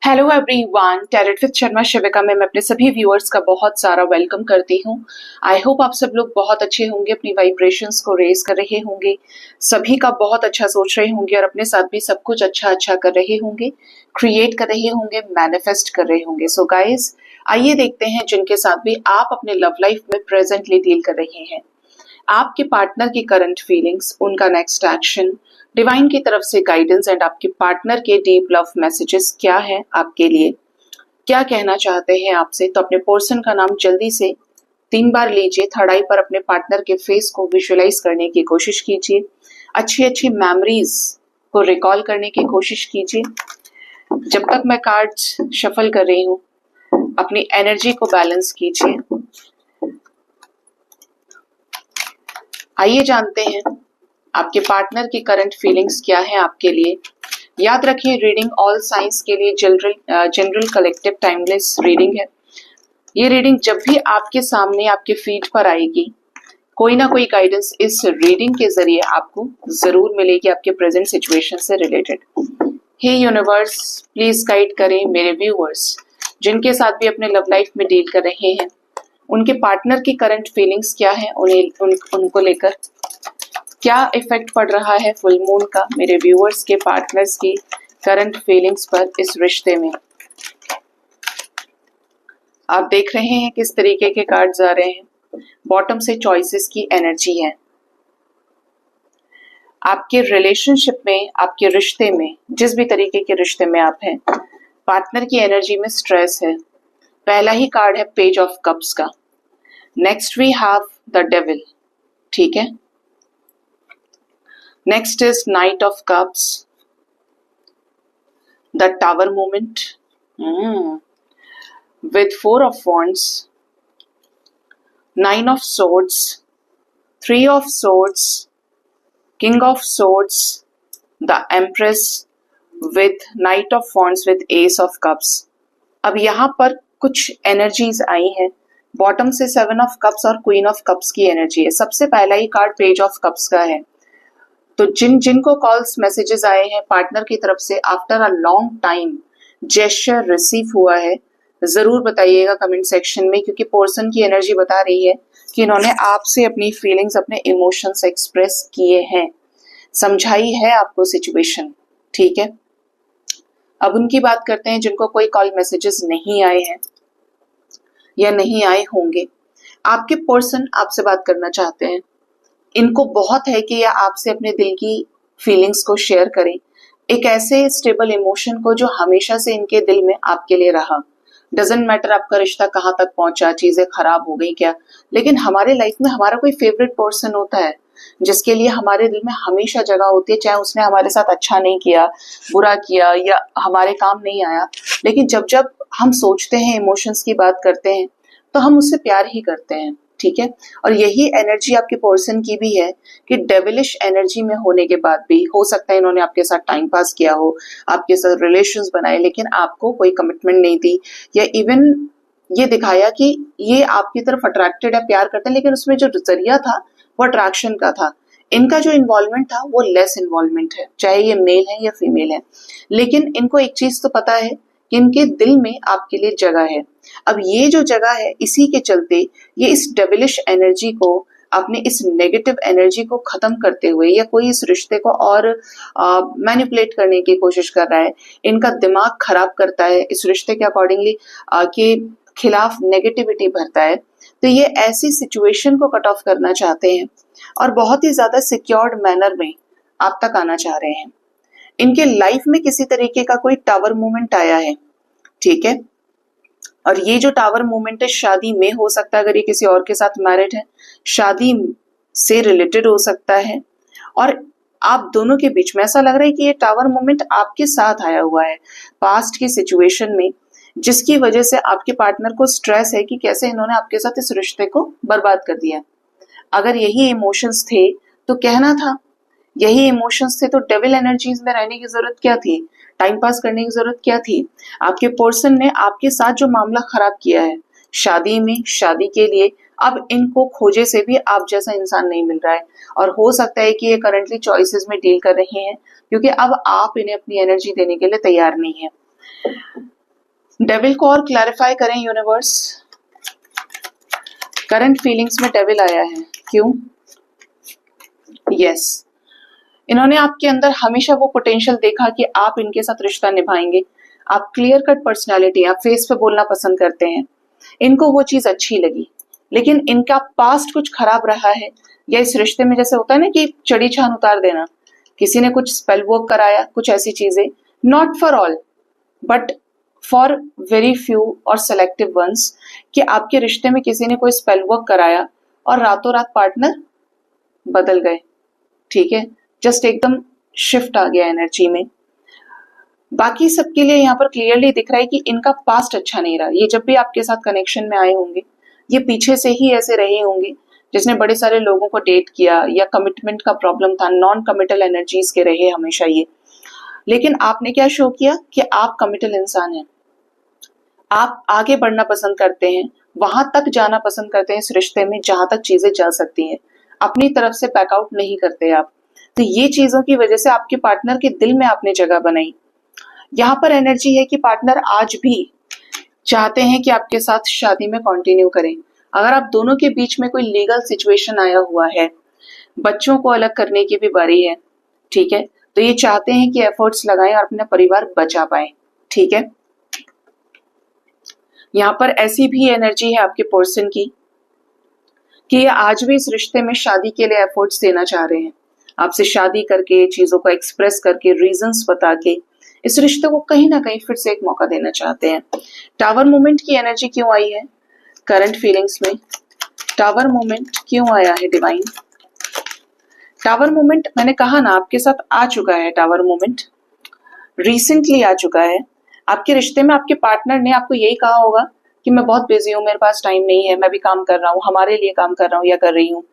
Hello everyone, talent with Sharma Shivika में मैं अपने सभी व्यूअर्स का बहुत सारा वेलकम करती हूँ। आई होप आप सब लोग बहुत अच्छे होंगे, अपनी वाइब्रेशंस को रेज कर रहे होंगे, सभी का बहुत अच्छा सोच रहे होंगे और अपने साथ भी सब कुछ अच्छा कर रहे होंगे, क्रिएट कर रहे होंगे, मैनिफेस्ट कर रहे होंगे। सो गाइज, आइए देखते हैं जिनके साथ भी आप अपने लव लाइफ में प्रेजेंटली डील कर रहे हैं, आपके पार्टनर की करंट फीलिंग्स, उनका नेक्स्ट एक्शन, डिवाइन की तरफ से गाइडेंस एंड आपके पार्टनर के डीप लव मैसेजेस क्या है आपके लिए, क्या कहना चाहते हैं आपसे। तो अपने पर्सन का नाम जल्दी से 3 बार लीजिए, थर्ड आई पर अपने पार्टनर के फेस को विजुअलाइज करने की कोशिश कीजिए, अच्छी अच्छी मेमोरीज को रिकॉल करने की कोशिश कीजिए। जब तक मैं कार्ड्स शफल कर रही हूँ, अपनी एनर्जी को बैलेंस कीजिए। आइए जानते हैं आपके पार्टनर की करंट फीलिंग्स क्या है आपके लिए। याद रखिए, रीडिंग ऑल साइंस के लिए जनरल कलेक्टिव टाइमलेस रीडिंग है। ये रीडिंग जब भी आपके सामने आपके फीड पर आएगी, कोई ना कोई गाइडेंस इस रीडिंग के जरिए आपको जरूर मिलेगी आपके प्रेजेंट सिचुएशन से related. Hey universe, please guide करें मेरे व्यूअर्स जिनके साथ भी अपने लव लाइफ में डील कर रहे हैं, उनके पार्टनर की करंट फीलिंग्स क्या है, उनको लेकर क्या इफेक्ट पड़ रहा है फुल मून का मेरे व्यूअर्स के पार्टनर्स की करंट फीलिंग्स पर इस रिश्ते में। आप देख रहे हैं किस तरीके के कार्ड्स आ रहे हैं। बॉटम से चॉइसेस की एनर्जी है। आपके रिलेशनशिप में, आपके रिश्ते में, जिस भी तरीके के रिश्ते में आप हैं, पार्टनर की एनर्जी में स्ट्रेस है। पहला ही कार्ड है पेज ऑफ कप्स का। Next we have the devil, ठीक है। Next is Knight of Cups, the Tower moment, with 4 of Wands, 9 of Swords, 3 of Swords, King of Swords, the Empress, with Knight of Wands with Ace of Cups। अब यहाँ पर कुछ energies आई हैं। Bottom से 7 of Cups और Queen of Cups की energy है। सबसे पहला ही कार्ड पेज ऑफ कप्स का है। तो जिनको कॉल्स मैसेजेस आए हैं पार्टनर की तरफ से after a long time gesture receive हुआ है, जरूर बताइएगा कमेंट सेक्शन में, क्योंकि पर्सन की एनर्जी बता रही है कि इन्होंने आपसे अपनी फीलिंग्स, अपने इमोशंस एक्सप्रेस किए हैं, समझाई है आपको सिचुएशन, ठीक है। अब उनकी बात करते हैं जिनको कोई कॉल मैसेजेस नहीं आए हैं या नहीं आए होंगे। आपके पर्सन आपसे बात करना चाहते हैं, इनको बहुत है कि ये आपसे अपने दिल की फीलिंग्स को शेयर करें, एक ऐसे स्टेबल इमोशन को जो हमेशा से इनके दिल में आपके लिए रहा। डजंट मैटर आपका रिश्ता कहाँ तक पहुंचा, चीजें खराब हो गई क्या, लेकिन हमारे लाइफ में हमारा कोई फेवरेट पर्सन होता है जिसके लिए हमारे दिल में हमेशा जगह होती है, चाहे उसने हमारे साथ अच्छा नहीं किया, बुरा किया या हमारे काम नहीं आया, लेकिन जब जब हम सोचते हैं, इमोशंस की बात करते हैं, तो हम उससे प्यार ही करते हैं, ठीक है। और यही एनर्जी आपके पर्सन की भी है कि डेविलिश एनर्जी में होने के बाद भी हो सकता है इन्होंने आपके साथ टाइम पास किया हो, आपके साथ रिलेशंस बनाए, लेकिन आपको कोई कमिटमेंट नहीं दी, या इवन ये दिखाया कि ये आपकी तरफ अट्रैक्टेड है, प्यार करते हैं, लेकिन उसमें जो जरिया था वो अट्रैक्शन का था। इनका जो इन्वॉल्वमेंट था वो लेस इन्वॉल्वमेंट है, चाहे ये मेल है या फीमेल है, लेकिन इनको एक चीज तो पता है कि इनके दिल में आपके लिए जगह है। अब ये जो जगह है, इसी के चलते ये इस डेविलिश एनर्जी को, अपने इस नेगेटिव एनर्जी को खत्म करते हुए, या कोई इस रिश्ते को और मैनिपुलेट करने की कोशिश कर रहा है, इनका दिमाग खराब करता है, इस रिश्ते के अकॉर्डिंगली के खिलाफ नेगेटिविटी भरता है, तो ये ऐसी सिचुएशन को कट ऑफ करना चाहते हैं और बहुत ही ज्यादा सिक्योर्ड मैनर में आप तक आना चाह रहे हैं। इनके लाइफ में किसी तरीके का कोई टावर मूवमेंट आया है, ठीक है। और ये जो टावर मूवमेंट है शादी में हो सकता है, अगर ये किसी और के साथ मैरिड है, शादी से रिलेटेड हो सकता है, और आप दोनों के बीच में ऐसा लग रहा है कि ये टावर मूवमेंट आपके साथ आया हुआ है पास्ट की सिचुएशन में, जिसकी वजह से आपके पार्टनर को स्ट्रेस है कि कैसे इन्होंने आपके साथ इस रिश्ते को बर्बाद कर दिया। अगर यही इमोशंस थे तो कहना था, यही इमोशंस थे तो डेविल एनर्जीज में रहने की जरूरत क्या थी, टाइम पास करने की जरूरत क्या थी। आपके पर्सन ने आपके साथ जो मामला खराब किया है शादी में, शादी के लिए, अब इनको खोजे से भी आप जैसा इंसान नहीं मिल रहा है, और हो सकता है कि ये करंटली चॉइसेस में डील कर रहे हैं क्योंकि अब आप इन्हें अपनी एनर्जी देने के लिए तैयार नहीं है। डेविल को और क्लैरिफाई करें यूनिवर्स। करंट फीलिंग्स में डेविल आया है, क्यों? यस, इन्होंने आपके अंदर हमेशा वो पोटेंशियल देखा कि आप इनके साथ रिश्ता निभाएंगे। आप क्लियर कट पर्सनैलिटी, आप फेस पे बोलना पसंद करते हैं, इनको वो चीज अच्छी लगी। लेकिन इनका पास्ट कुछ खराब रहा है, या इस रिश्ते में जैसे होता है ना कि चढ़ी छान उतार देना, किसी ने कुछ स्पेल वर्क कराया, कुछ ऐसी चीजें, not for all but for very few और सेलेक्टिव वंस, कि आपके रिश्ते में किसी ने कोई स्पेल वर्क कराया और रातों रात पार्टनर बदल गए। ठीक है, जस्ट एकदम शिफ्ट आ गया एनर्जी में। बाकी सबके लिए यहाँ पर क्लियरली दिख रहा है कि इनका पास्ट अच्छा नहीं रहा। ये जब भी आपके साथ कनेक्शन में आए होंगे, ये पीछे से ही ऐसे रहे होंगे जिसने बड़े सारे लोगों को डेट किया, या कमिटमेंट का प्रॉब्लम था, नॉन कमिटल एनर्जीज के रहे हमेशा ये। लेकिन आपने क्या शो किया कि आप कमिटल इंसान हैं, आप आगे बढ़ना पसंद करते हैं, वहां तक जाना पसंद करते हैं इस रिश्ते में जहां तक चीजें जा सकती हैं, अपनी तरफ से बैकआउट नहीं करते आप। तो ये चीजों की वजह से आपके पार्टनर के दिल में आपने जगह बनाई। यहाँ पर एनर्जी है कि पार्टनर आज भी चाहते हैं कि आपके साथ शादी में कंटिन्यू करें। अगर आप दोनों के बीच में कोई लीगल सिचुएशन आया हुआ है, बच्चों को अलग करने की भी बारी है, ठीक है, तो ये चाहते हैं कि एफर्ट्स लगाएं और अपना परिवार बचा पाए। ठीक है, यहाँ पर ऐसी भी एनर्जी है आपके पर्सन की कि ये आज भी इस रिश्ते में शादी के लिए एफर्ट्स देना चाह रहे हैं। आपसे शादी करके, चीजों को एक्सप्रेस करके, रीजंस बता के इस रिश्ते को कहीं ना कहीं फिर से एक मौका देना चाहते हैं। टावर मूवमेंट की एनर्जी क्यों आई है करंट फीलिंग्स में? टावर मूवमेंट क्यों आया है डिवाइन? टावर मूवमेंट मैंने कहा ना आपके साथ आ चुका है। टावर मूवमेंट रिसेंटली आ चुका है आपके रिश्ते में। आपके पार्टनर ने आपको यही कहा होगा कि मैं बहुत बिजी हूँ, मेरे पास टाइम नहीं है, मैं भी काम कर रहा हूँ, हमारे लिए काम कर रहा हूँ या कर रही हूँ।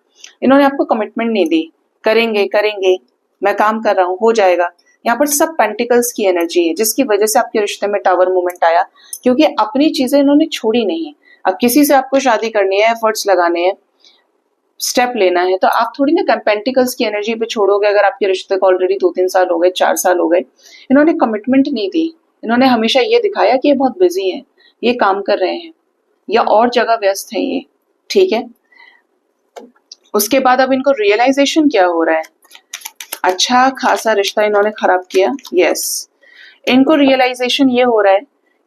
इन्होंने आपको कमिटमेंट नहीं दी, करेंगे करेंगे, मैं काम कर रहा हूँ, हो जाएगा। यहाँ पर सब पेंटिकल्स की एनर्जी है जिसकी वजह से आपके रिश्ते में टावर मूवमेंट आया, क्योंकि अपनी चीजें इन्होंने छोड़ी नहीं। अब किसी से आपको शादी करनी है, एफर्ट्स लगाने हैं, स्टेप लेना है, तो आप थोड़ी ना पेंटिकल्स की एनर्जी पे छोड़ोगे। अगर आपके रिश्ते को ऑलरेडी 2-3 साल हो गए, 4 साल हो गए, इन्होंने कमिटमेंट नहीं दी। इन्होंने हमेशा ये दिखाया कि ये बहुत बिजी हैं, ये काम कर रहे हैं या और जगह व्यस्त हैं ये। ठीक है, उसके बाद अब इनको रियलाइजेशन क्या हो रहा है? अच्छा खासा रिश्ता इन्होंने खराब किया। यस, इनको रियलाइजेशन ये हो रहा है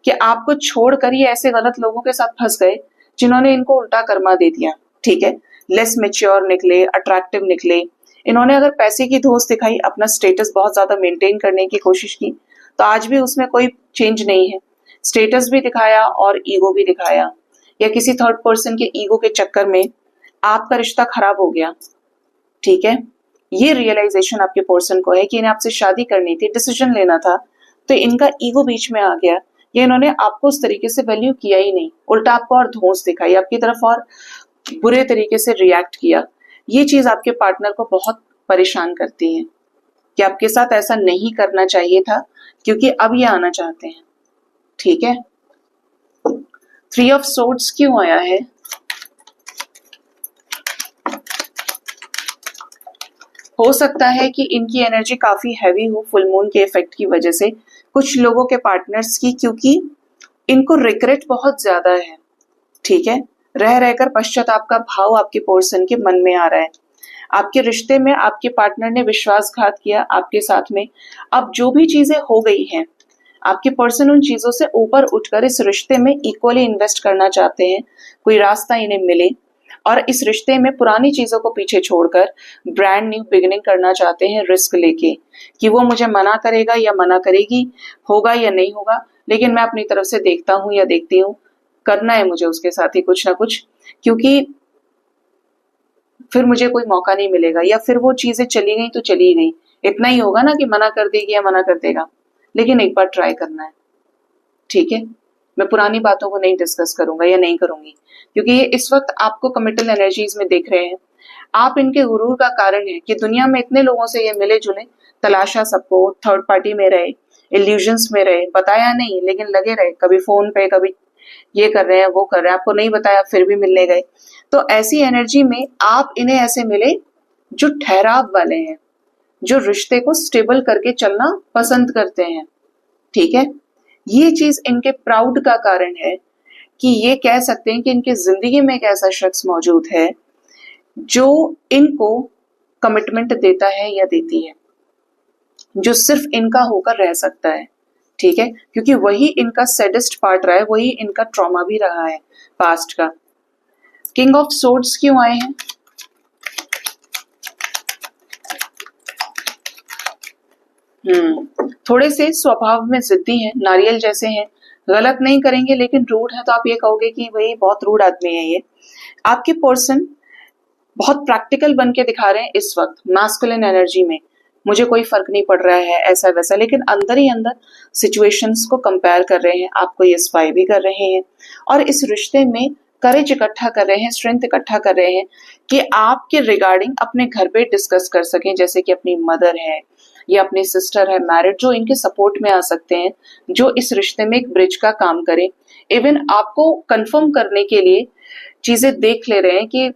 कि आपको छोड़कर ये ऐसे गलत लोगों के साथ फंस गए जिन्होंने इनको उल्टा कर्मा दे दिया। ठीक है, लेस मेच्योर निकले, अट्रैक्टिव निकले। इन्होंने अगर पैसे की धौंस दिखाई, अपना स्टेटस बहुत ज्यादा मेंटेन करने की कोशिश की, तो आज भी उसमें कोई चेंज नहीं है। स्टेटस भी दिखाया और ईगो भी दिखाया, या किसी थर्ड पर्सन के ईगो के चक्कर में आपका रिश्ता खराब हो गया। ठीक है, ये रियलाइजेशन आपके पर्सन को है कि इन्हें आपसे शादी करनी थी, डिसीजन लेना था, तो इनका ईगो बीच में आ गया, या इन्होंने आपको उस तरीके से वैल्यू किया ही नहीं, उल्टा आपको और धौंस दिखाई, आपकी तरफ और बुरे तरीके से रिएक्ट किया। ये चीज आपके पार्टनर को बहुत परेशान करती है कि आपके साथ ऐसा नहीं करना चाहिए था, क्योंकि अब ये आना चाहते हैं। ठीक है, 3 ऑफ सोर्ड्स क्यों आया है? हो सकता है कि इनकी एनर्जी काफी हैवी हो फुल मून के इफेक्ट की वजह से, कुछ लोगों के पार्टनर्स की, क्योंकि इनको रिग्रेट बहुत ज्यादा है। ठीक है, रह रहकर पश्चाताप का भाव आपके पर्सन के मन में आ रहा है। आपके रिश्ते में आपके पार्टनर ने विश्वासघात किया आपके साथ में। अब जो भी चीजें हो गई हैं, आपके पर्सन उन चीजों से ऊपर उठकर इस रिश्ते में इक्वली इन्वेस्ट करना चाहते हैं, कोई रास्ता इन्हें मिले, और इस रिश्ते में पुरानी चीजों को पीछे छोड़कर ब्रांड न्यू बिगिनिंग करना चाहते हैं, रिस्क लेके कि वो मुझे मना करेगा या मना करेगी, होगा या नहीं होगा, लेकिन मैं अपनी तरफ से देखता हूं या देखती हूँ, करना है मुझे उसके साथ ही कुछ ना कुछ, क्योंकि फिर मुझे कोई मौका नहीं मिलेगा, या फिर वो चीजें चली गई तो चली गई। इतना ही होगा ना कि मना कर देगी या मना कर देगा, लेकिन एक बार ट्राई करना है। ठीक है, मैं पुरानी बातों को नहीं डिस्कस करूंगा या नहीं करूंगी, क्योंकि ये इस वक्त आपको कमिटल एनर्जीज में देख रहे हैं। आप इनके गुरूर का कारण है कि दुनिया में इतने लोगों से ये मिले जुले, तलाशा सबको, थर्ड पार्टी में रहे, इल्यूजन्स में रहे, बताया नहीं लेकिन लगे रहे, कभी फोन पे, कभी ये कर रहे हैं वो कर रहे हैं, आपको नहीं बताया फिर भी मिलने गए। तो ऐसी एनर्जी में आप इन्हें ऐसे मिले जो ठहराव वाले हैं, जो रिश्ते को स्टेबल करके चलना पसंद करते हैं। ठीक है, ये चीज इनके प्राउड का कारण है कि ये कह सकते हैं कि इनकी जिंदगी में एक ऐसा शख्स मौजूद है जो इनको कमिटमेंट देता है या देती है, जो सिर्फ इनका होकर रह सकता है, ठीक है, क्योंकि वही इनका सैडेस्ट पार्ट रहा है, वही इनका ट्रॉमा भी रहा है पास्ट का। किंग ऑफ सोर्ड्स क्यों आए हैं? थोड़े से स्वभाव में जिद्दी हैं, नारियल जैसे हैं, गलत नहीं करेंगे लेकिन रूड है, तो आप ये कहोगे कि भाई बहुत रूड आदमी है ये। आपके पर्सन बहुत प्रैक्टिकल बन के दिखा रहे हैं इस वक्त मैस्कुलिन एनर्जी में, मुझे कोई फर्क नहीं पड़ रहा है ऐसा वैसा, लेकिन अंदर ही अंदर सिचुएशंस को कंपेयर कर रहे हैं, आपको ये स्पाई भी कर रहे हैं और इस रिश्ते में करेज इकट्ठा कर रहे हैं, स्ट्रेंथ इकट्ठा कर रहे हैं कि आपके रिगार्डिंग अपने घर पे डिस्कस कर सकें, जैसे कि अपनी मदर है या अपनी सिस्टर है मैरिड, जो इनके सपोर्ट में आ सकते हैं, जो इस रिश्ते में एक ब्रिज का काम करे। इवन आपको कंफर्म करने के लिए चीजें देख ले रहे हैं कि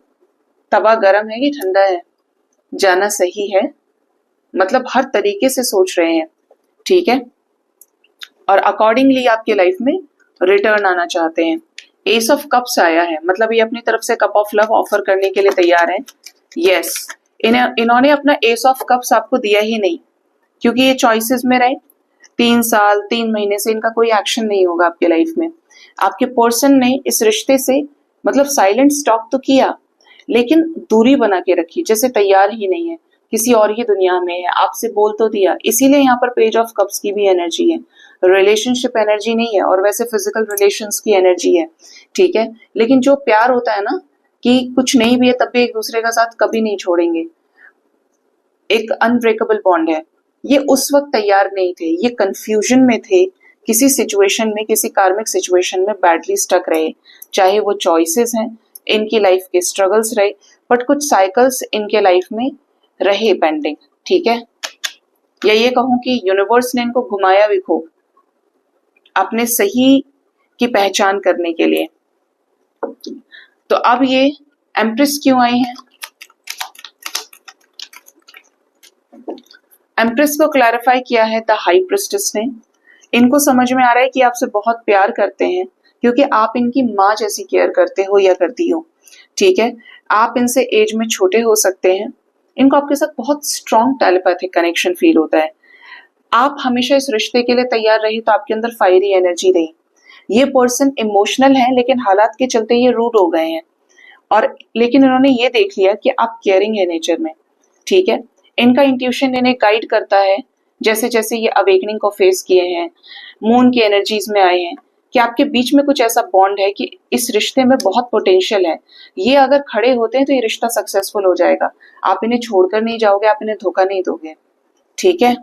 तवा गर्म है कि ठंडा है, जाना सही है, मतलब हर तरीके से सोच रहे हैं, ठीक है, और अकॉर्डिंगली आपके लाइफ में रिटर्न आना चाहते हैं। एस ऑफ कप्स आया है, मतलब ये अपनी तरफ से कप ऑफ लव ऑफर करने के लिए तैयार हैं। यस, इन्होंने अपना एस ऑफ कप्स आपको दिया ही नहीं, क्योंकि ये चॉइसेस में रहे। 3 साल 3 महीने से इनका कोई एक्शन नहीं होगा आपके लाइफ में। आपके पर्सन ने इस रिश्ते से मतलब साइलेंट स्टॉप तो किया, लेकिन दूरी बना के रखी, जैसे तैयार ही नहीं है, किसी और ही दुनिया में है, आपसे बोल तो दिया। इसीलिए यहाँ पर पेज ऑफ कप्स की भी एनर्जी है, रिलेशनशिप एनर्जी नहीं है, और वैसे फिजिकल रिलेशंस की एनर्जी है, ठीक है, लेकिन जो प्यार होता है ना कि कुछ नहीं भी है तब भी एक दूसरे का साथ कभी नहीं छोड़ेंगे, एक अनब्रेकेबल बॉन्ड है, ये उस वक्त तैयार नहीं थे, ये कंफ्यूजन में थे, किसी सिचुएशन में, किसी कार्मिक सिचुएशन में बैडली स्टक रहे, चाहे वो चॉइसेस हैं, इनकी लाइफ के स्ट्रगल्स रहे, बट कुछ साइकिल्स इनके लाइफ में रहे पेंडिंग, ठीक है, या ये कहूं कि यूनिवर्स ने इनको घुमाया भी खूब अपने सही की पहचान करने के लिए। तो अब ये एम्प्रेस क्यों आई है? एम्प्रेस को क्लैरिफाई किया है द हाई प्रिस्टेस ने। इनको समझ में आ रहा है कि आपसे बहुत प्यार करते हैं, क्योंकि आप इनकी माँ जैसी केयर करते हो या करती हो, ठीक है, आप इनसे एज में छोटे हो सकते हैं, इनको आपके साथ बहुत स्ट्रॉन्ग टेलीपैथिक कनेक्शन फील होता है, आप हमेशा इस रिश्ते के लिए तैयार रही, तो आपके अंदर फायरी एनर्जी रही। ये पर्सन इमोशनल है, लेकिन हालात के चलते ये रूड हो गए हैं, और लेकिन इन्होंने ये देख लिया कि आप केयरिंग है नेचर में, ठीक है, इनका इंट्यूशन इन्हें गाइड करता है, जैसे जैसे ये अवेकनिंग को फेस किए हैं, मून की एनर्जीज में आए हैं, कि आपके बीच में कुछ ऐसा बॉन्ड है कि इस रिश्ते में बहुत पोटेंशियल है, ये अगर खड़े होते हैं तो ये रिश्ता सक्सेसफुल हो जाएगा, आप इन्हें छोड़कर नहीं जाओगे, आप इन्हें धोखा नहीं दोगे, ठीक है।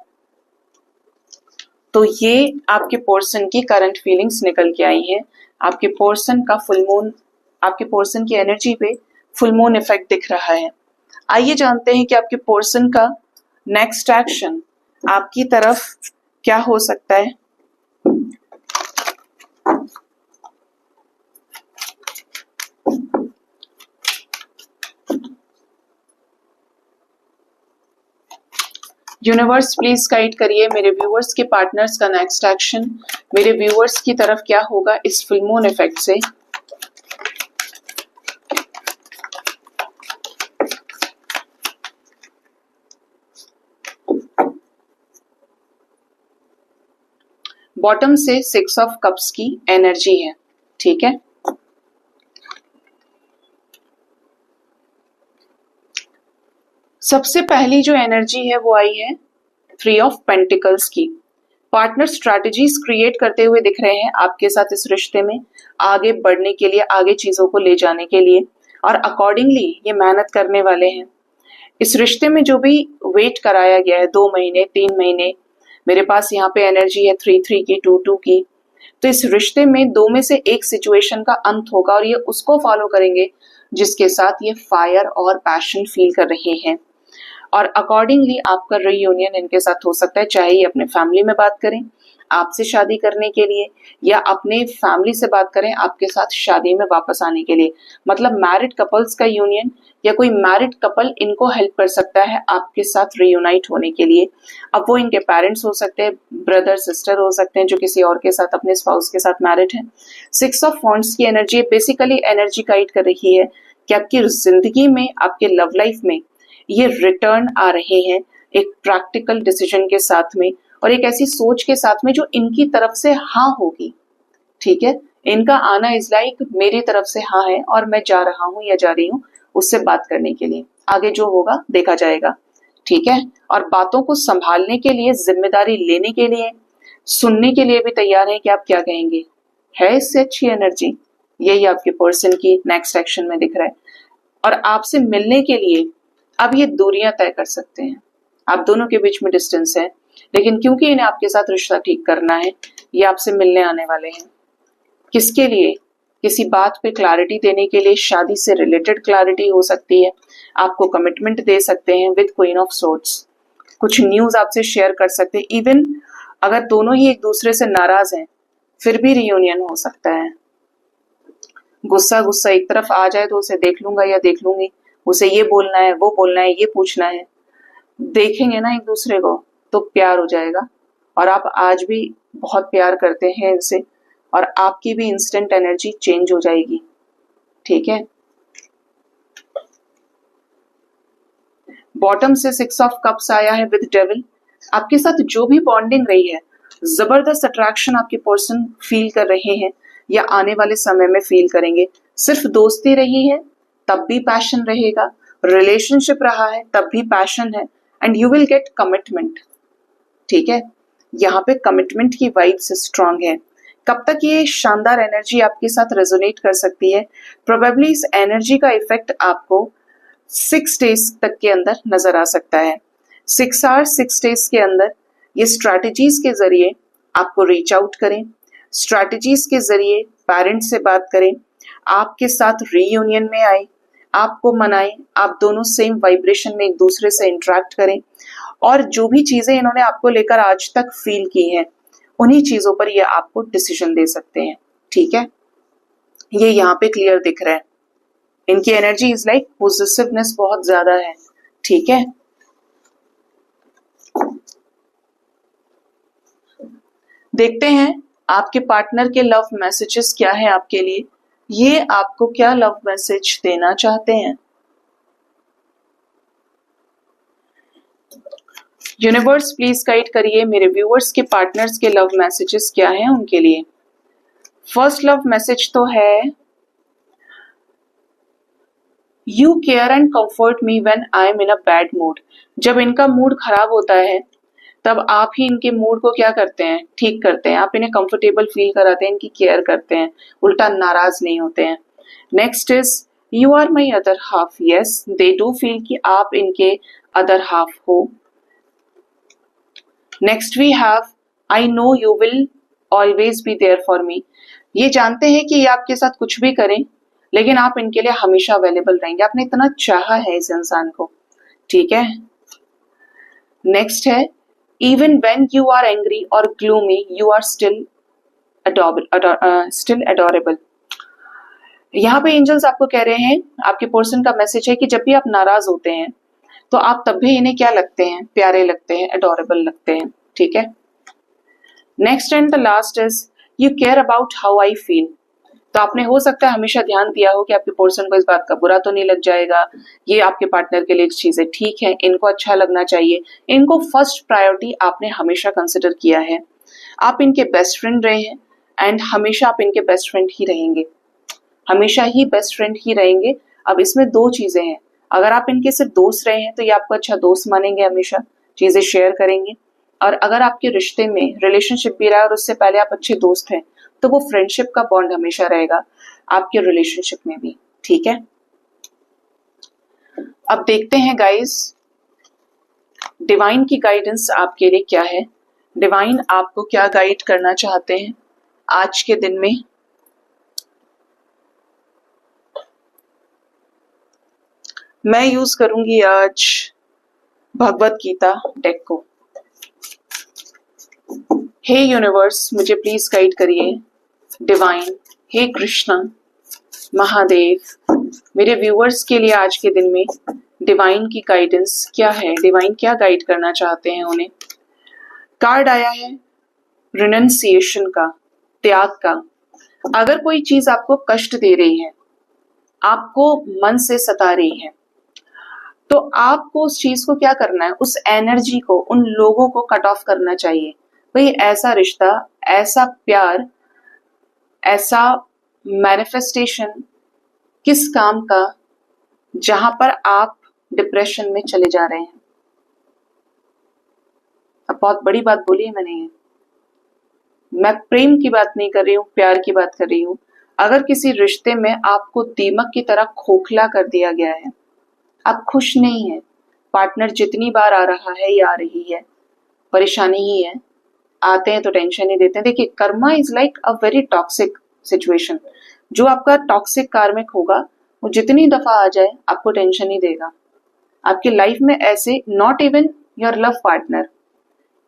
तो ये आपके पर्सन की करंट फीलिंग्स निकल के आई हैं। आपके पर्सन का फुल मून, आपके पर्सन की एनर्जी पे फुल मून इफेक्ट दिख रहा है। आइए जानते हैं कि आपके पर्सन का नेक्स्ट एक्शन आपकी तरफ क्या हो सकता है। यूनिवर्स प्लीज गाइड करिए मेरे व्यूअर्स के पार्टनर्स का नेक्स्ट एक्शन मेरे व्यूअर्स की तरफ क्या होगा इस फुल मून इफेक्ट से। बॉटम से 6 ऑफ कप्स की एनर्जी है, ठीक है। सबसे पहली जो एनर्जी है वो आई है 3 ऑफ पेंटिकल्स की। पार्टनर स्ट्रैटेजीज क्रिएट करते हुए दिख रहे हैं आपके साथ इस रिश्ते में आगे बढ़ने के लिए, आगे चीजों को ले जाने के लिए, और अकॉर्डिंगली ये मेहनत करने वाले हैं। इस रिश्ते में जो भी वेट कराया गया है 2 महीने 3 महीने, मेरे पास यहाँ पे एनर्जी है 3-3 की 2-2 की, तो इस रिश्ते में 2 में से एक सिचुएशन का अंत होगा और ये उसको फॉलो करेंगे जिसके साथ ये फायर और पैशन फील कर रहे हैं, और अकॉर्डिंगली आपका रीयूनियन इनके साथ हो सकता है, चाहे ये अपने फैमिली में बात करें, आपसे शादी करने के लिए, या अपने फैमिली से बात करें आपके साथ शादी में वापस आने के लिए। मतलब मैरिड कपल्स का यूनियन या कोई मैरिड कपल इनको हेल्प कर सकता है आपके साथ रीयूनाइट होने के लिए। अब वो इनके पेरेंट्स हो सकते हैं, ब्रदर सिस्टर हो सकते हैं जो किसी और के साथ, अपने स्पाउस के साथ मैरिड है। 6 ऑफ वॉन्ड्स की एनर्जी बेसिकली एनर्जी गाइड कर रही है कि आपकी जिंदगी में, आपके लव लाइफ में ये रिटर्न आ रहे हैं एक प्रैक्टिकल डिसीजन के साथ में और एक ऐसी सोच के साथ में जो इनकी तरफ से हाँ होगी। ठीक है, इनका आना इज लाइक मेरी तरफ से हाँ है और मैं जा रहा हूं या जा रही हूं उससे बात करने के लिए। आगे जो होगा देखा जाएगा। ठीक है, और बातों को संभालने के लिए, जिम्मेदारी लेने के लिए, सुनने के लिए भी तैयार है कि आप क्या कहेंगे। है इससे अच्छी एनर्जी, यही आपके पर्सन की नेक्स्ट एक्शन में दिख रहा है। और आपसे मिलने के लिए अब ये दूरियां तय कर सकते हैं। आप दोनों के बीच में डिस्टेंस है, लेकिन क्योंकि इन्हें आपके साथ रिश्ता ठीक करना है, ये आपसे मिलने आने वाले हैं। किसके लिए? किसी बात पे क्लैरिटी देने के लिए, शादी से रिलेटेड क्लैरिटी हो सकती है, आपको कमिटमेंट दे सकते हैं विद क्वीन ऑफ सोर्ड्स। कुछ न्यूज आपसे शेयर कर सकते हैं। इवन अगर दोनों ही एक दूसरे से नाराज हैं फिर भी रियूनियन हो सकता है। गुस्सा गुस्सा एक तरफ आ जाए तो उसे देख लूंगा या देख लूंगी, उसे ये बोलना है, वो बोलना है, ये पूछना है, देखेंगे ना एक दूसरे को तो प्यार हो जाएगा। और आप आज भी बहुत प्यार करते हैं इनसे और आपकी भी इंस्टेंट एनर्जी चेंज हो जाएगी। ठीक है, बॉटम से 6 ऑफ कप्स आया है विद डेविल। आपके साथ जो भी बॉन्डिंग रही है, जबरदस्त अट्रैक्शन आपके पर्सन फील कर रहे हैं या आने वाले समय में फील करेंगे। सिर्फ दोस्ती रही है तब भी पैशन रहेगा, रिलेशनशिप रहा है तब भी पैशन है, and you will get commitment. ठीक है, यहाँ पे कमिटमेंट की वाइब्स स्ट्रांग है। कब तक ये शानदार एनर्जी आपके साथ रेजोनेट कर सकती है? प्रोबेबली इस एनर्जी का इफेक्ट आपको 6 डेज तक के अंदर नजर आ सकता है। 6 आवर्स 6 डेज के अंदर ये स्ट्रैटेजीज के जरिए आपको रीच आउट करें, स्ट्रैटेजीज के जरिए पेरेंट्स से बात करें, आपके साथ रीयूनियन में आए, आपको मनाएं, आप दोनों सेम वाइब्रेशन में एक दूसरे से इंटरेक्ट करें और जो भी चीजें इन्होंने आपको लेकर आज तक फील की हैं उन्हीं चीजों पर ये आपको डिसीजन दे सकते हैं। ठीक है, ये यहाँ पे क्लियर दिख रहा है। इनकी एनर्जी इज लाइक पॉजिटिवनेस बहुत ज्यादा है। ठीक है, देखते हैं आपके पार्टनर के लव मैसेजेस क्या है आपके लिए। ये आपको क्या लव मैसेज देना चाहते हैं? यूनिवर्स प्लीज गाइड करिए मेरे व्यूअर्स के पार्टनर्स के लव मैसेजेस क्या हैं उनके लिए। फर्स्ट लव मैसेज तो है, you care and comfort me when I am in a bad mood. जब इनका मूड खराब होता है तब आप ही इनके मूड को क्या करते हैं, ठीक करते हैं। आप इन्हें कंफर्टेबल फील कराते हैं, इनकी केयर करते हैं, उल्टा नाराज नहीं होते हैं। Next is you are my other half. Yes, they do feel कि आप इनके अदर हाफ हो। Next we have I know you will always be there for me. ये जानते हैं कि ये आपके साथ कुछ भी करें लेकिन आप इनके लिए हमेशा अवेलेबल रहेंगे। आपने इतना चाहा है इस इंसान को। ठीक है, नेक्स्ट है even when you are angry और gloomy you are still adorable. यहाँ पे एंजल्स आपको कह रहे हैं, आपके पर्सन का मैसेज है कि जब भी आप नाराज होते हैं तो आप तब भी इन्हें क्या लगते हैं, प्यारे लगते हैं, अडोरेबल लगते हैं। ठीक है, next and the last is you care about how I feel. तो आपने हो सकता है हमेशा ध्यान दिया हो कि आपके पर्सन को इस बात का बुरा तो नहीं लग जाएगा, ये आपके पार्टनर के लिए चीजें ठीक है, इनको अच्छा लगना चाहिए, इनको फर्स्ट प्रायोरिटी आपने हमेशा कंसिडर किया है। आप इनके बेस्ट फ्रेंड रहे हैं एंड हमेशा आप इनके बेस्ट फ्रेंड ही रहेंगे, हमेशा ही बेस्ट फ्रेंड ही रहेंगे। अब इसमें दो चीजें हैं, अगर आप इनके सिर्फ दोस्त रहे हैं तो ये आपको अच्छा दोस्त मानेंगे, हमेशा चीजें शेयर करेंगे, और अगर आपके रिश्ते में रिलेशनशिप भी रहा है और उससे पहले आप अच्छे दोस्त हैं तो वो फ्रेंडशिप का बॉन्ड हमेशा रहेगा आपके रिलेशनशिप में भी। ठीक है, अब देखते हैं गाइस डिवाइन की गाइडेंस आपके लिए क्या है। डिवाइन आपको क्या गाइड करना चाहते हैं आज के दिन में। मैं यूज करूंगी आज भगवत गीता डेक को। हे यूनिवर्स मुझे प्लीज गाइड करिए। डिवाइन, हे कृष्णा, महादेव, मेरे व्यूअर्स के लिए आज के दिन में डिवाइन की गाइडेंस क्या है, डिवाइन क्या गाइड करना चाहते हैं उन्हें। कार्ड आया है रिनंसिएशन का, त्याग का। अगर कोई चीज आपको कष्ट दे रही है, आपको मन से सता रही है, तो आपको उस चीज को क्या करना है, उस एनर्जी को, उन लोगों को कट ऑफ करना चाहिए। भाई ऐसा रिश्ता, ऐसा प्यार, ऐसा मैनिफेस्टेशन किस काम का जहां पर आप डिप्रेशन में चले जा रहे हैं। अब बहुत बड़ी बात बोली है मैंने ये। मैं प्रेम की बात नहीं कर रही हूँ, प्यार की बात कर रही हूँ। अगर किसी रिश्ते में आपको दीमक की तरह खोखला कर दिया गया है, आप खुश नहीं है, पार्टनर जितनी बार आ रहा है या आ रही है, परेशानी ही है, आते हैं तो टेंशन ही देते हैं। देखिए Karma is like a very toxic situation. जो आपका टॉक्सिक कार्मिक होगा वो जितनी दफा आ जाए आपको टेंशन ही देगा। आपकी लाइफ में ऐसे, not even your love partner,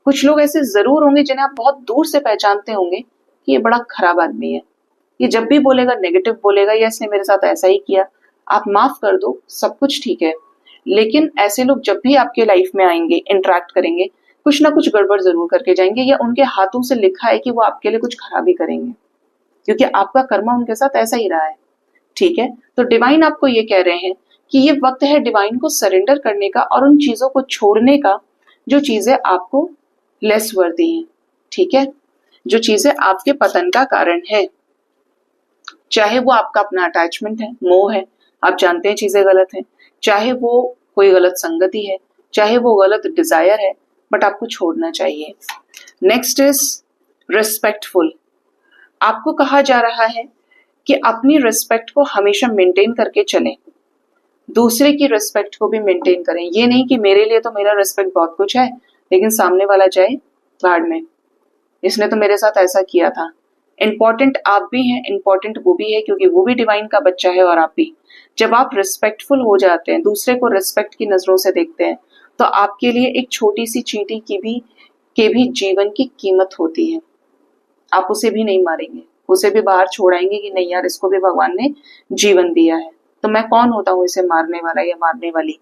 कुछ लोग ऐसे जरूर होंगे जिन्हें आप बहुत दूर से पहचानते होंगे कि ये बड़ा खराब आदमी है, ये जब भी बोलेगा नेगेटिव बोलेगा, या इसने मेरे साथ ऐसा ही किया, आप माफ कर दो, सब कुछ ठीक है। लेकिन ऐसे लोग जब भी आपके लाइफ में आएंगे, इंटरेक्ट करेंगे, कुछ ना कुछ गड़बड़ जरूर करके जाएंगे, या उनके हाथों से लिखा है कि वो आपके लिए कुछ खराबी करेंगे, क्योंकि आपका कर्मा उनके साथ ऐसा ही रहा है। ठीक है, तो डिवाइन आपको ये कह रहे हैं कि ये वक्त है डिवाइन को सरेंडर करने का और उन चीजों को छोड़ने का जो चीजें आपको लेस वर्दी हैं। ठीक है, जो चीजें आपके पतन का कारण है, चाहे वो आपका अपना अटैचमेंट है, मोह है, आप जानते हैं चीजें गलत हैं, चाहे वो कोई गलत संगति है, चाहे वो गलत डिजायर है, बट आपको छोड़ना चाहिए। Next is respectful. आपको कहा जा रहा है कि अपनी रिस्पेक्ट को हमेशा मेंटेन करके चलें, दूसरे की रिस्पेक्ट को भी मेंटेन करें। ये नहीं कि मेरे लिए तो मेरा रिस्पेक्ट बहुत कुछ है, लेकिन सामने वाला जाए भाड़ में, इसने तो मेरे साथ ऐसा किया था। इंपॉर्टेंट आप भी हैं, इंपॉर्टेंट वो भी है, क्योंकि वो भी डिवाइन का बच्चा है और आप भी। जब आप रिस्पेक्टफुल हो जाते हैं, दूसरे को रिस्पेक्ट की नजरों से देखते हैं, तो आपके लिए एक छोटी सी चींटी के भी जीवन की कीमत होती है। आप उसे भी नहीं मारेंगे, उसे भी बाहर छोड़ाएंगे कि नहीं यार, इसको भी भगवान ने जीवन दिया है, तो मैं कौन होता हूँ इसे मारने वाला या मारने वाली।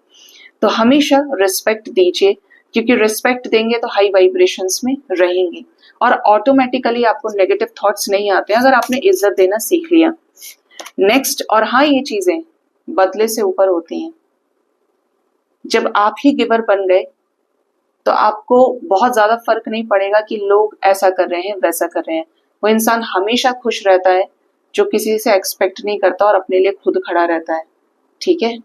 तो हमेशा रिस्पेक्ट दीजिए, क्योंकि रिस्पेक्ट देंगे तो हाई वाइब्रेशंस में रहेंगे और ऑटोमेटिकली आपको नेगेटिव थॉट्स नहीं आते अगर आपने इज्जत देना सीख लिया। नेक्स्ट, और हाँ, ये चीजें बदले से ऊपर होती हैं। जब आप ही गिवर बन गए तो आपको बहुत ज्यादा फर्क नहीं पड़ेगा कि लोग ऐसा कर रहे हैं, वैसा कर रहे हैं। वो इंसान हमेशा खुश रहता है जो किसी से एक्सपेक्ट नहीं करता और अपने लिए खुद खड़ा रहता है। ठीक है,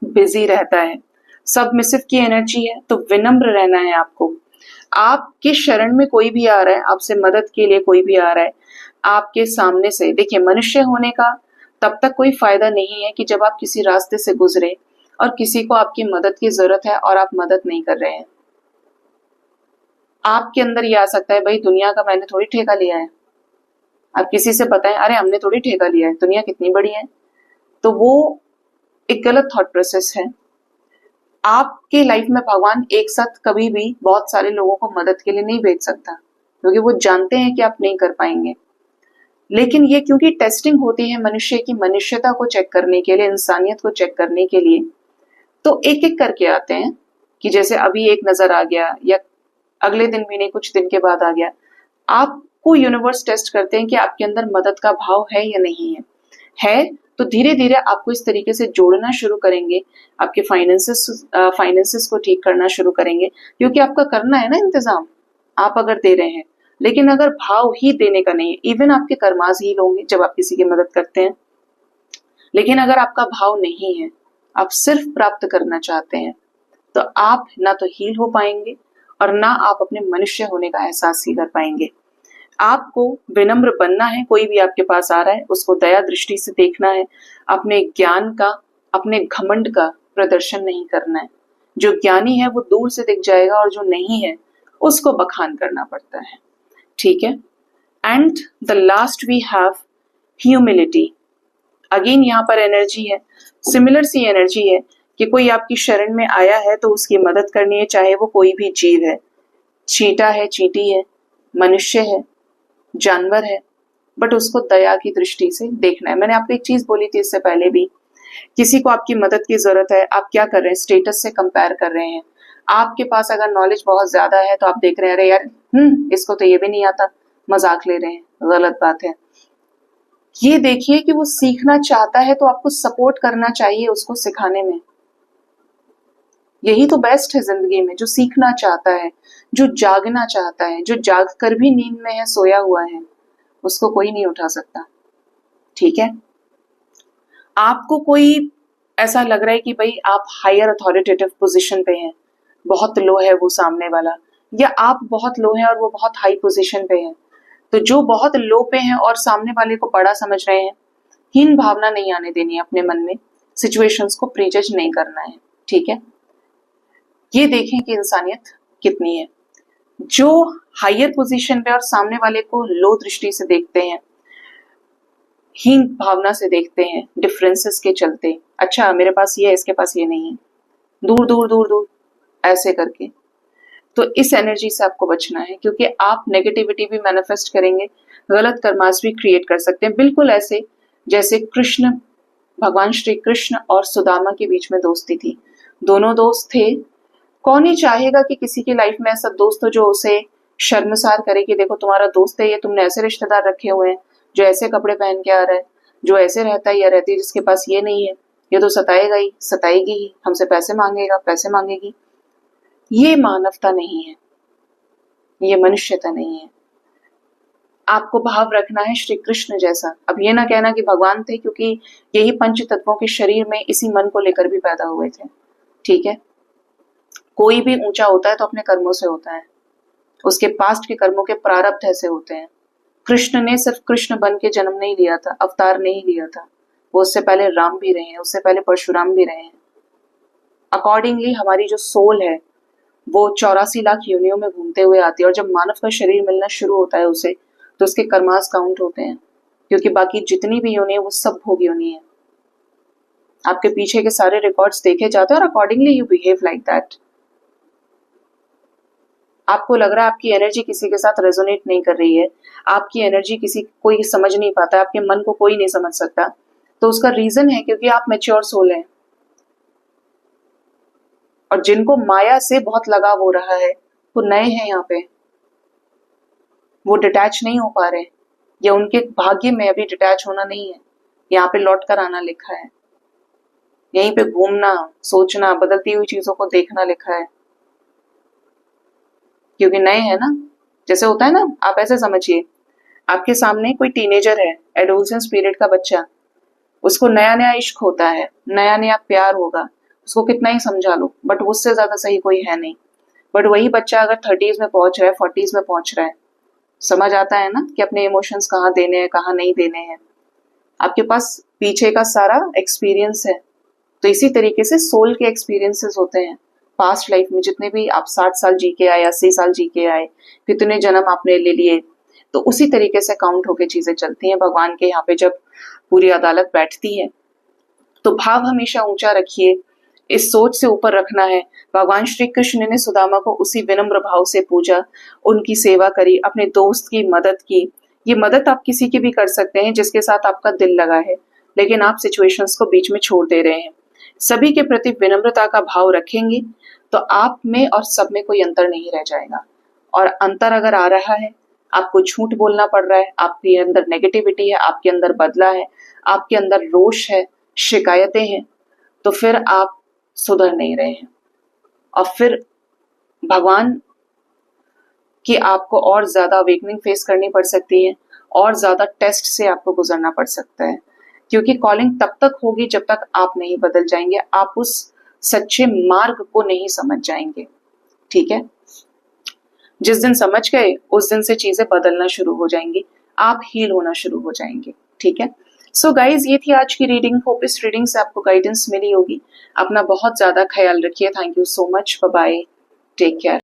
बिजी रहता है, सबमिसिव की एनर्जी है, तो विनम्र रहना है आपको। आपके शरण में कोई भी आ रहा है, आपसे मदद के लिए कोई भी आ रहा है आपके सामने से, देखिए मनुष्य होने का तब तक कोई फायदा नहीं है कि जब आप किसी रास्ते से गुजरे और किसी को आपकी मदद की जरूरत है और आप मदद नहीं कर रहे हैं। आपके अंदर ये आ सकता है, भाई दुनिया का मैंने थोड़ी ठेका लिया है। आप किसी से बताएं, अरे हमने थोड़ी ठेका लिया है, दुनिया कितनी बड़ी है, तो वो एक गलत थॉट प्रोसेस है। आपके लाइफ में भगवान एक साथ कभी भी बहुत सारे लोगों को मदद के लिए नहीं भेज सकता, क्योंकि वो जानते हैं कि आप नहीं कर पाएंगे। लेकिन ये क्योंकि टेस्टिंग होती है मनुष्य की मनुष्यता को चेक करने के लिए, इंसानियत को चेक करने के लिए, तो एक एक करके आते हैं कि जैसे अभी एक नजर आ गया या अगले दिन भी नहीं, कुछ दिन के बाद आ गया। आपको यूनिवर्स टेस्ट करते हैं कि आपके अंदर मदद का भाव है या नहीं है तो धीरे धीरे आपको इस तरीके से जोड़ना शुरू करेंगे, आपके फाइनेंसेस को ठीक करना शुरू करेंगे, क्योंकि आपका करना है ना इंतजाम, आप अगर दे रहे हैं। लेकिन अगर भाव ही देने का नहीं है, इवन आपके कर्माज हील होंगे जब आप किसी की मदद करते हैं, लेकिन अगर आपका भाव नहीं है, आप सिर्फ प्राप्त करना चाहते हैं, तो आप ना तो हील हो पाएंगे और ना आप अपने मनुष्य होने का एहसास ही कर पाएंगे। आपको विनम्र बनना है, कोई भी आपके पास आ रहा है उसको दया दृष्टि से देखना है, अपने ज्ञान का, अपने घमंड का प्रदर्शन नहीं करना है। जो ज्ञानी है वो दूर से दिख जाएगा और जो नहीं है उसको बखान करना पड़ता है। ठीक है, and the last we have humility. Again यहाँ पर एनर्जी है, सिमिलर सी एनर्जी है कि कोई आपकी शरण में आया है तो उसकी मदद करनी है, चाहे वो कोई भी जीव है, चींटा है, चींटी है, मनुष्य है, जानवर है, बट उसको दया की दृष्टि से देखना है। मैंने आपको एक चीज बोली थी इससे पहले भी, किसी को आपकी मदद की जरूरत है, आप क्या कर रहे हैं, स्टेटस से कंपेयर कर रहे हैं। आपके पास अगर नॉलेज बहुत ज्यादा है तो आप देख रहे हैं अरे यार इसको तो ये भी नहीं आता, मजाक ले रहे हैं, गलत बात है। ये देखिए कि वो सीखना चाहता है तो आपको सपोर्ट करना चाहिए उसको सिखाने में। यही तो बेस्ट है जिंदगी में, जो सीखना चाहता है, जो जागना चाहता है, जो जाग कर भी नींद में है, सोया हुआ है, उसको कोई नहीं उठा सकता। ठीक है, आपको कोई ऐसा लग रहा है कि भाई आप हायर अथॉरिटेटिव पोजीशन पे हैं, बहुत लो है वो सामने वाला, या आप बहुत लो हैं और वो बहुत हाई पोजीशन पे है, तो जो बहुत लो पे हैं और सामने वाले को बड़ा समझ रहे हैं, हीन भावना नहीं आने देनी है अपने मन में, सिचुएशंस को प्रीजज नहीं करना है। ठीक है, ये देखें कि इंसानियत कितनी है। जो हायर पोजीशन पे और सामने वाले को लो दृष्टि से देखते हैं, हीन भावना से देखते हैं, डिफरेंसेस के चलते, अच्छा मेरे पास ये है, इसके पास ये नहीं है, दूर दूर दूर दूर ऐसे करके, तो इस एनर्जी से आपको बचना है, क्योंकि आप नेगेटिविटी भी मैनिफेस्ट करेंगे, गलत कर्मास भी क्रिएट कर सकते हैं। बिल्कुल ऐसे जैसे कृष्ण, भगवान श्री कृष्ण और सुदामा के बीच में दोस्ती थी, दोनों दोस्त थे। कौन ही चाहेगा कि किसी की लाइफ में ऐसा दोस्त हो जो उसे शर्मसार करे कि देखो तुम्हारा दोस्त है ये, तुमने ऐसे रिश्तेदार रखे हुए हैं, जो ऐसे कपड़े पहन के आ रहा है, जो ऐसे रहता है या रहती है, जिसके पास ये नहीं है, ये तो सताएगा ही, सताएगी ही, हमसे पैसे मांगेगा, पैसे मांगेगी। ये मानवता नहीं है, ये मनुष्यता नहीं है। आपको भाव रखना है श्री कृष्ण जैसा। अब ये ना कहना कि भगवान थे, क्योंकि यही पंच तत्वों के शरीर में इसी मन को लेकर भी पैदा हुए थे। ठीक है, कोई भी ऊंचा होता है तो अपने कर्मों से होता है, उसके पास्ट के कर्मों के प्रारब्ध ऐसे होते हैं। कृष्ण ने सिर्फ कृष्ण बन के जन्म नहीं लिया था, अवतार नहीं लिया था, वो उससे पहले राम भी रहे हैं, उससे पहले परशुराम भी रहे हैं। अकॉर्डिंगली हमारी जो सोल है वो 84 लाख योनियों में घूमते हुए आती है, और जब मानव का शरीर मिलना शुरू होता है उसे, तो उसके कर्मास काउंट होते हैं, क्योंकि बाकी जितनी भी योनि है वो सब भोग योनि है। आपके पीछे के सारे रिकॉर्ड्स देखे जाते हैं और accordingly you behave like that. आपको लग रहा है आपकी एनर्जी किसी के साथ रेजोनेट नहीं कर रही है, आपकी एनर्जी किसी कोई समझ नहीं पाता, आपके मन को कोई नहीं समझ सकता, तो उसका रीजन है क्योंकि आप मैच्योर सोल हैं। और जिनको माया से बहुत लगाव हो रहा है वो नए हैं यहाँ पे, वो डिटैच नहीं हो पा रहे, या उनके भाग्य में अभी डिटैच होना नहीं है, यहाँ पे लौट कर आना लिखा है, यहीं पे घूमना, सोचना, बदलती हुई चीजों को देखना लिखा है, क्योंकि नए हैं ना। जैसे होता है ना, आप ऐसे समझिए, आपके सामने कोई टीनेजर है, एडोलसेंस पीरियड का बच्चा, उसको नया नया इश्क होता है, नया नया प्यार होगा, उसको कितना ही समझा लो, बट उससे ज्यादा सही कोई है नहीं। बट वही बच्चा अगर 30s में पहुंच रहा है, 40s में पहुंच रहा है, समझ आता है ना कि अपने इमोशंस कहाँ देने हैं, कहाँ नहीं देने हैं। आपके पास पीछे का सारा एक्सपीरियंस है। तो इसी तरीके से सोल के एक्सपीरियंसेस होते हैं पास्ट लाइफ में, जितने भी आप 60 साल जी के आए, 80 साल जी के आए, कितने जन्म आपने ले लिए, तो उसी तरीके से काउंट होके चीजें चलती हैं। भगवान के यहाँ पे जब पूरी अदालत बैठती है तो भाव हमेशा ऊंचा रखिए, इस सोच से ऊपर रखना है। भगवान श्री कृष्ण ने सुदामा को उसी विनम्र भाव से पूजा, उनकी सेवा करी, अपने दोस्त की मदद की। ये मदद आप किसी की भी कर सकते हैं जिसके साथ आपका दिल लगा है, लेकिन आप सिचुएशंस को बीच में छोड़ दे रहे हैं। सभी के प्रति विनम्रता का भाव रखेंगे तो आप में और सब में कोई अंतर नहीं रह जाएगा। और अंतर अगर आ रहा है, आपको झूठ बोलना पड़ रहा है, आपके अंदर नेगेटिविटी है, आपके अंदर बदला है, आपके अंदर रोष है, शिकायतें हैं, तो फिर आप सुधर नहीं रहे हैं। और फिर भगवान की आपको और ज्यादा अवेकनिंग फेस करनी पड़ सकती है, और ज्यादा टेस्ट से आपको गुजरना पड़ सकता है, क्योंकि कॉलिंग तब तक होगी जब तक आप नहीं बदल जाएंगे, आप उस सच्चे मार्ग को नहीं समझ जाएंगे। ठीक है, जिस दिन समझ गए उस दिन से चीजें बदलना शुरू हो जाएंगी, आप हील होना शुरू हो जाएंगे। ठीक है, सो गाइज ये थी आज की रीडिंग। होप इस रीडिंग से आपको गाइडेंस मिली होगी। अपना बहुत ज्यादा ख्याल रखिए। Thank you so much, bye bye, take care.